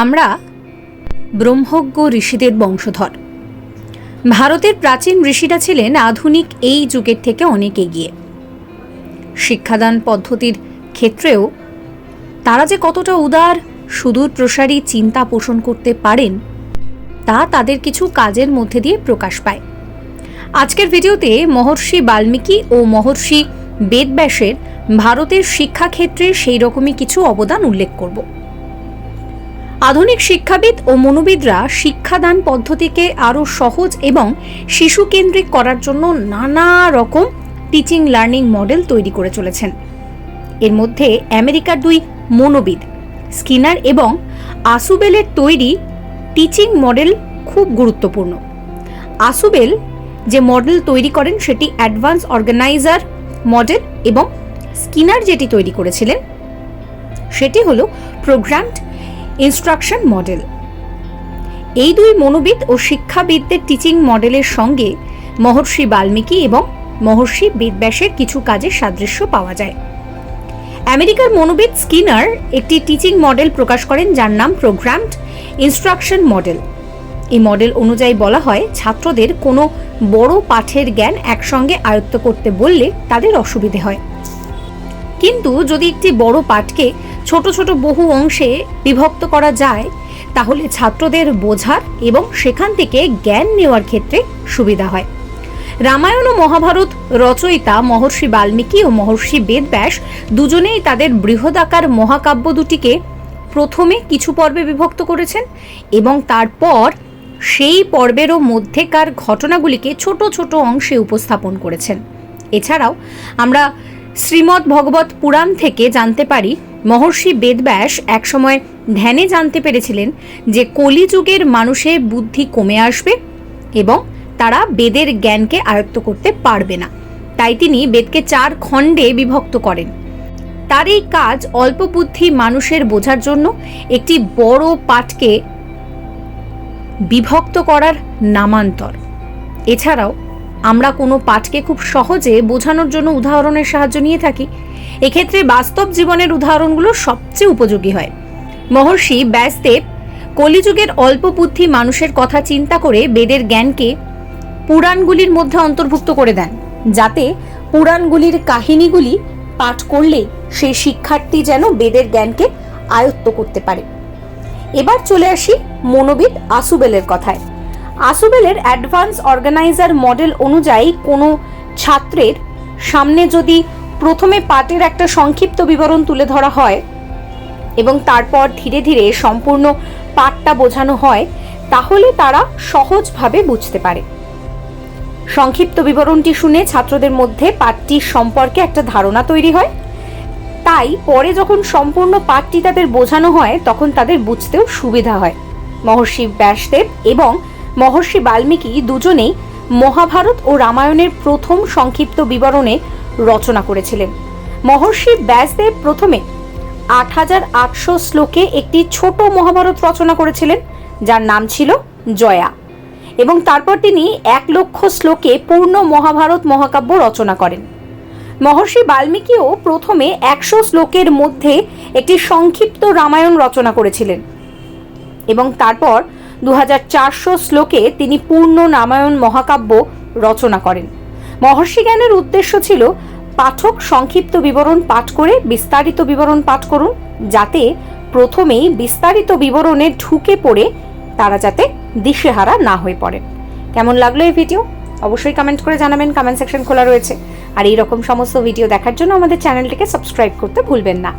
আমরা ব্রহ্মজ্ঞ ঋষিদের বংশধর। ভারতের প্রাচীন ঋষিরা ছিলেন আধুনিক এই যুগের থেকে অনেক এগিয়ে। শিক্ষাদান পদ্ধতির ক্ষেত্রেও তারা যে কতটা উদার, সুদূর প্রসারী চিন্তা পোষণ করতে পারেন তা তাদের কিছু কাজের মধ্যে দিয়ে প্রকাশ পায়। আজকের ভিডিওতে মহর্ষি বাল্মীকি ও মহর্ষি বেদব্যাসের ভারতের শিক্ষাক্ষেত্রে সেই রকমই কিছু অবদান উল্লেখ করব। আধুনিক শিক্ষাবিদ ও মনোবিদরা শিক্ষাদান পদ্ধতিকে আরও সহজ এবং শিশুকেন্দ্রিক করার জন্য নানা রকম টিচিং লার্নিং মডেল তৈরি করে চলেছেন। এর মধ্যে আমেরিকার দুই মনোবিদ স্কিনার এবং আসুবেলের তৈরি টিচিং মডেল খুব গুরুত্বপূর্ণ। আসুবেল যে মডেল তৈরি করেন সেটি অ্যাডভান্স অর্গানাইজার মডেল এবং স্কিনার যেটি তৈরি করেছিলেন সেটি হলো প্রোগ্রামড ইনস্ট্রাকশন মডেল। এই দুই মনোবিদ ও শিক্ষাবিদদের টিচিং মডেলের সঙ্গে মহর্ষি বাল্মীকি এবং মহর্ষি বেদব্যাসের কিছু কাজের সাদৃশ্য পাওয়া যায়। আমেরিকার মনোবিদ স্কিনার একটি টিচিং মডেল প্রকাশ করেন যার নাম প্রোগ্রামড ইনস্ট্রাকশন মডেল। এই মডেল অনুযায়ী বলা হয়, ছাত্রদের কোনো বড় পাঠের জ্ঞান একসঙ্গে আয়ত্ত করতে বললে তাদের অসুবিধে হয়, কিন্তু যদি একটি বড় পাঠকে ছোট ছোট বহু অংশে বিভক্ত করা যায় তাহলে ছাত্রদের বোঝার এবং সেখান থেকে জ্ঞান নেওয়ার ক্ষেত্রে সুবিধা হয়। রামায়ণ ও মহাভারত রচয়িতা মহর্ষি বাল্মীকি ও মহর্ষি বেদব্যাস দুজনেই তাদের বৃহদাকার মহাকাব্য দুটিকে প্রথমে কিছু পর্বে বিভক্ত করেছেন এবং তারপর সেই পর্বেরও মধ্যেকার ঘটনাগুলিকে ছোট ছোট অংশে উপস্থাপন করেছেন। এছাড়াও আমরা শ্রীমদ্ ভগবত পুরাণ থেকে জানতে পারি, মহর্ষি বেদব্যাস একসময় ধ্যানে জানতে পেরেছিলেন যে কলিযুগের মানুষের বুদ্ধি কমে আসবে এবং তারা বেদের জ্ঞানকে আয়ত্ত করতে পারবে না। তাই তিনি বেদকে 4 খণ্ডে বিভক্ত করেন। তার এই কাজ অল্প বুদ্ধি মানুষের বোঝার জন্য একটি বড় পাঠকে বিভক্ত করার নামান্তর। এছাড়াও আমরা কোনো পাঠকে খুব সহজে বোঝানোর জন্য উদাহরণের সাহায্য নিয়ে থাকি। এক্ষেত্রে বাস্তব জীবনের উদাহরণগুলো সবচেয়ে উপযোগী হয়। মহর্ষি ব্যাসদেব কলিযুগের অল্প বুদ্ধি মানুষের কথা চিন্তা করে বেদের জ্ঞানকে পুরাণগুলির মধ্যে অন্তর্ভুক্ত করে দেন, যাতে পুরাণগুলির কাহিনীগুলি পাঠ করলে সেই শিক্ষার্থী যেন বেদের জ্ঞানকে আয়ত্ত করতে পারে। এবার চলে আসি মনোবিদ আসুবেলের কথায়। আসুবেলের অ্যাডভান্স অর্গানাইজার মডেল অনুযায়ী কোনো ছাত্রের সামনে যদি প্রথমে পাঠের একটা সংক্ষিপ্ত বিবরণ তুলে ধরা হয় এবং তারপর ধীরে ধীরে সম্পূর্ণ পাঠটা বোঝানো হয় তাহলে তারা সহজভাবে বুঝতে পারে। সংক্ষিপ্ত বিবরণটি শুনে ছাত্রদের মধ্যে পাঠটি সম্পর্কে একটা ধারণা তৈরি হয়, তাই পরে যখন সম্পূর্ণ পাঠটি তাদের বোঝানো হয় তখন তাদের বুঝতেও সুবিধা হয়। মহর্ষি ব্যাসদেব এবং মহর্ষি বাল্মীকি দুজনেই মহাভারত ও রামায়ণের প্রথম সংক্ষিপ্ত বিবরণে রচনা করেছিলেন। মহর্ষি ব্যাসদেব প্রথমে ৮৮০০ শ্লোকে একটি ছোট মহাভারত রচনা করেছিলেন যার নাম ছিল জয়া, এবং তারপর তিনি ১,০০,০০০ শ্লোকে পূর্ণ মহাভারত মহাকাব্য রচনা করেন। মহর্ষি বাল্মীকিও প্রথমে ১০০ শ্লোকের মধ্যে একটি সংক্ষিপ্ত রামায়ণ রচনা করেছিলেন এবং তারপর ২৪০০ শ্লোকে তিনি পূর্ণ রামায়ণ মহাকাব্য রচনা করেন। মহর্ষি জ্ঞানের উদ্দেশ্য ছিল পাঠক সংক্ষিপ্ত বিবরণ পাঠ করে বিস্তারিত বিবরণ পাঠ করুন, যাতে প্রথমেই বিস্তারিত বিবরণে ঢুকে পড়ে তারা যাতে দিশেহারা না হয়ে পড়েন। কেমন লাগলো এই ভিডিও অবশ্যই কমেন্ট করে জানাবেন, কমেন্ট সেকশন খোলা রয়েছে। আর এই রকম সমস্ত ভিডিও দেখার জন্য আমাদের চ্যানেলটিকে সাবস্ক্রাইব করতে ভুলবেন না।